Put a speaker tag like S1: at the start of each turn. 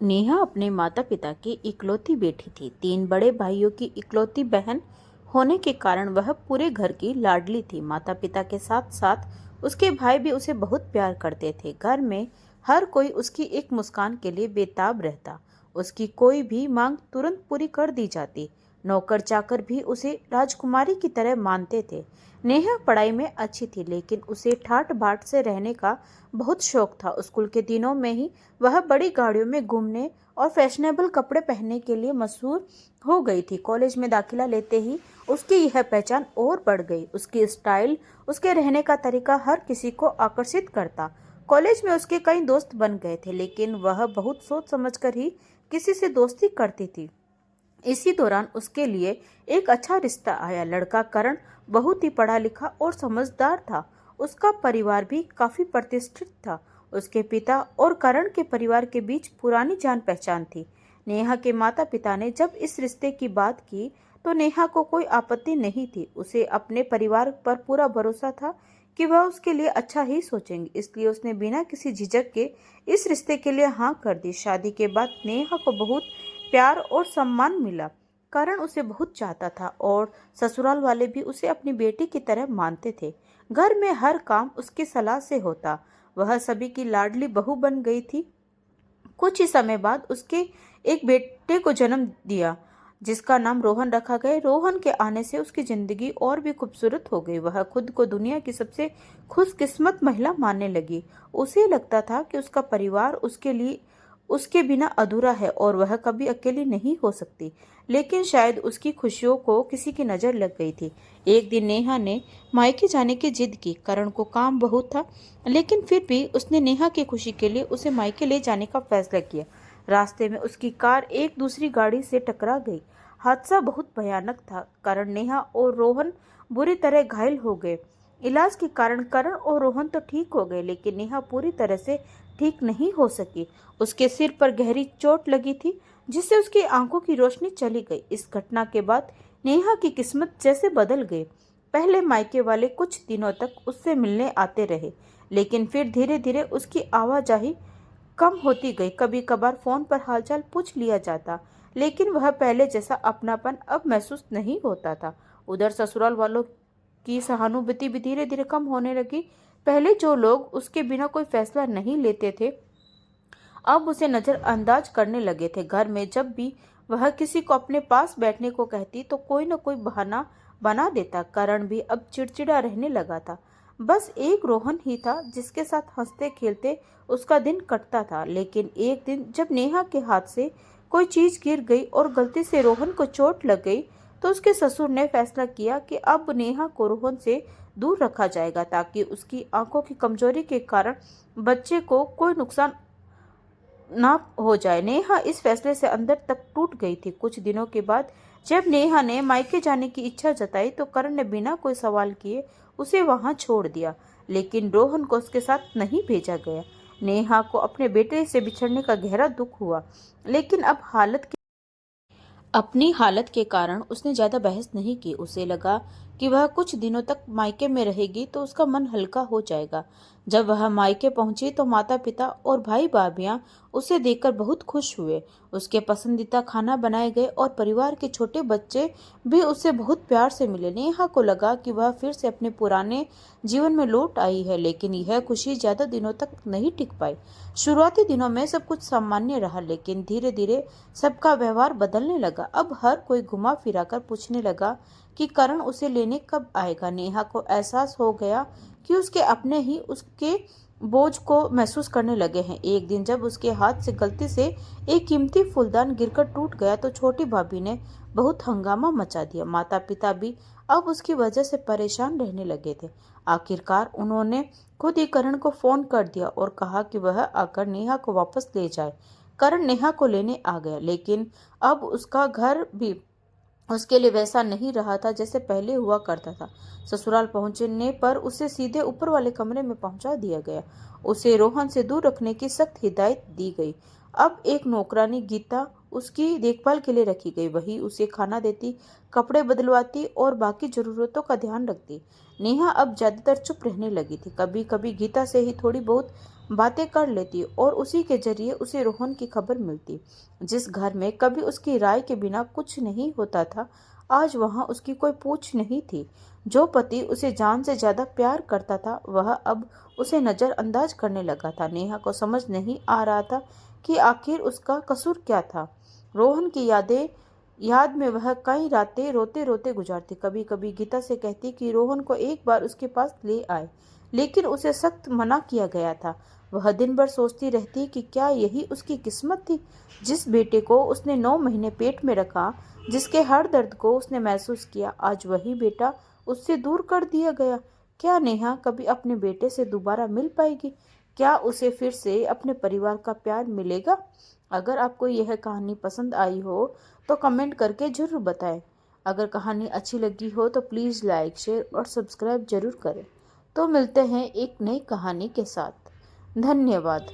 S1: नेहा अपने माता पिता की इकलौती बेटी थी। 3 बड़े भाइयों की इकलौती बहन होने के कारण वह पूरे घर की लाडली थी। माता पिता के साथ साथ उसके भाई भी उसे बहुत प्यार करते थे। घर में हर कोई उसकी एक मुस्कान के लिए बेताब रहता। उसकी कोई भी मांग तुरंत पूरी कर दी जाती। नौकर चाकर भी उसे राजकुमारी की तरह मानते थे। नेहा पढ़ाई में अच्छी थी, लेकिन उसे ठाट बाट से रहने का बहुत शौक था। स्कूल के दिनों में ही वह बड़ी गाड़ियों में घूमने और फैशनेबल कपड़े पहनने के लिए मशहूर हो गई थी। कॉलेज में दाखिला लेते ही उसकी यह पहचान और बढ़ गई। उसकी स्टाइल, उसके रहने का तरीका हर किसी को आकर्षित करता। कॉलेज में उसके कई दोस्त बन गए थे, लेकिन वह बहुत सोच समझकर ही किसी से दोस्ती करती थी। इसी दौरान उसके लिए एक अच्छा रिश्ता आया। लड़का करण बहुत ही पढ़ा लिखा और समझदार था। उसका परिवार भी काफी प्रतिष्ठित था। उसके पिता और करण के परिवार के बीच पुरानी जान पहचान थी। नेहा के माता पिता ने जब इस रिश्ते की बात की तो नेहा को कोई आपत्ति नहीं थी। उसे अपने परिवार पर पूरा भरोसा था कि वह उसके लिए अच्छा ही सोचेंगे, इसलिए उसने बिना किसी झिझक के इस रिश्ते के लिए हाँ कर दी। शादी के बाद नेहा को बहुत प्यार और सम्मान मिला। करण उसे बहुत चाहता था और ससुराल वाले भी उसे अपनी बेटी की तरह मानते थे। घर में हर काम उसकी सलाह से होता। वह सभी की लाडली बहू बन गई थी। कुछ ही समय बाद उसके एक बेटे को जन्म दिया, जिसका नाम रोहन रखा गया। रोहन के आने से उसकी जिंदगी और भी खूबसूरत हो गई। वह खुद को दुनिया की सबसे खुशकिस्मत महिला मानने लगी। उसे लगता था कि उसका परिवार उसके लिए उसके बिना अधूरा है और वह कभी अकेली नहीं हो सकती। लेकिन शायद उसकी खुशियों को किसी की नजर लग गई थी। एक दिन नेहा ने मायके जाने की जिद की। करण को काम बहुत था, लेकिन फिर भी उसने नेहा की खुशी के लिए उसे मायके ले जाने का फैसला किया। रास्ते में उसकी कार एक दूसरी गाड़ी से टकरा गई। हादसा बहुत भयानक था। करण, नेहा और रोहन बुरी तरह घायल हो गए। इलाज के कारण करण और रोहन तो ठीक हो गए, लेकिन नेहा पूरी तरह से ठीक नहीं हो सकी। उसके सिर पर गहरी चोट लगी थी, जिससे उसकी आंखों की रोशनी चली गई। इस घटना के बाद नेहा की किस्मत जैसे बदल गई। पहले मायके वाले कुछ दिनों तक उससे मिलने आते रहे, लेकिन फिर धीरे धीरे उसकी आवाजाही कम होती गई। कभी कभार फोन पर हालचाल पूछ लिया जाता, लेकिन वह पहले जैसा अपनापन अब महसूस नहीं होता था। उधर ससुराल वालों की सहानुभूति भी धीरे धीरे कम होने लगी। पहले जो लोग उसके बिना कोई फैसला नहीं लेते थे, अब उसे नजरअंदाज करने लगे थे। घर में जब भी वह किसी को अपने पास बैठने को कहती तो कोई न कोई बहाना बना देता। करण भी अब चिड़चिड़ा रहने लगा था। बस एक रोहन ही था जिसके साथ हंसते खेलते उसका दिन कटता था। लेकिन एक दिन जब नेहा के हाथ से कोई चीज गिर गई और गलती से रोहन को चोट लग गई, तो उसके ससुर ने फैसला किया कि अब नेहा को रोहन से दूर रखा जाएगा, ताकि उसकी आंखों की कमजोरी के कारण बच्चे को कोई नुकसान ना हो जाए। नेहा इस फैसले से अंदर तक टूट गई थी। कुछ दिनों के बाद जब नेहा ने मायके जाने की इच्छा जताई तो करण ने बिना कोई सवाल किए उसे वहां छोड़ दिया, लेकिन रोहन को उसके साथ नहीं भेजा गया। नेहा को अपने बेटे से बिछड़ने का गहरा दुख हुआ, लेकिन अब अपनी हालत के कारण उसने ज्यादा बहस नहीं की। उसे लगा कि वह कुछ दिनों तक मायके में रहेगी तो उसका मन हल्का हो जाएगा। जब वह मायके पहुंची तो माता पिता और भाई भाभियां उसे देखकर बहुत खुश हुए। उसके पसंदीदा खाना बनाए गए और परिवार के छोटे बच्चे भी उससे बहुत प्यार से मिले। नेहा को लगा कि वह फिर से अपने पुराने जीवन में लौट आई है, लेकिन यह खुशी ज्यादा दिनों तक नहीं टिक पाई। शुरुआती दिनों में सब कुछ सामान्य रहा, लेकिन धीरे धीरे सबका व्यवहार बदलने लगा। अब हर कोई घुमा फिरा कर पूछने लगा कि करण उसे लेने कब आएगा। नेहा को एहसास हो गया कि उसके अपने ही उसके बोझ को महसूस करने लगे हैं। एक दिन जब उसके हाथ से गलती से एक कीमती फूलदान गिरकर टूट गया तो छोटी भाभी ने बहुत हंगामा मचा दिया। माता पिता भी अब उसकी वजह से परेशान रहने लगे थे। आखिरकार उन्होंने खुद ही करण को फोन कर दिया और कहा कि वह आकर नेहा को वापस ले जाए। करण नेहा को लेने आ गया, लेकिन अब उसका घर भी उसके लिए वैसा नहीं रहा था जैसे पहले हुआ करता था। ससुराल पहुंचने पर उसे सीधे ऊपर वाले कमरे में पहुंचा दिया गया। उसे रोहन से दूर रखने की सख्त हिदायत दी गई। अब एक नौकरानी गीता उसकी देखभाल के लिए रखी गई। वही उसे खाना देती, कपड़े बदलवाती और बाकी जरूरतों का ध्यान रखती। नेहा अब ज्यादातर चुप रहने लगी थी। कभी कभी गीता से ही थोड़ी बहुत बातें कर लेती और उसी के जरिए उसे रोहन की खबर मिलती। जिस घर में कभी उसकी राय के बिना कुछ नहीं होता था, आज वहां उसकी कोई पूछ नहीं थी। जो पति उसे जान से ज्यादा प्यार करता था, वह अब उसे नजरअंदाज करने लगा था। नेहा को समझ नहीं आ रहा था कि आखिर उसका कसूर क्या था। रोहन की याद में वह कई रातें रोते रोते गुजारती। कभी कभी गीता से कहती कि रोहन को एक बार उसके पास ले आए, लेकिन उसे सख्त मना किया गया था। वह दिन भर सोचती रहती कि क्या यही उसकी किस्मत थी। जिस बेटे को उसने 9 महीने पेट में रखा, जिसके हर दर्द को उसने महसूस किया, आज वही बेटा उससे दूर कर दिया गया। क्या नेहा कभी अपने बेटे से दोबारा मिल पाएगी? क्या उसे फिर से अपने परिवार का प्यार मिलेगा? अगर आपको यह कहानी पसंद आई हो तो कमेंट करके जरूर बताएं। अगर कहानी अच्छी लगी हो तो प्लीज़ लाइक, शेयर और सब्सक्राइब जरूर करें। तो मिलते हैं एक नई कहानी के साथ। धन्यवाद।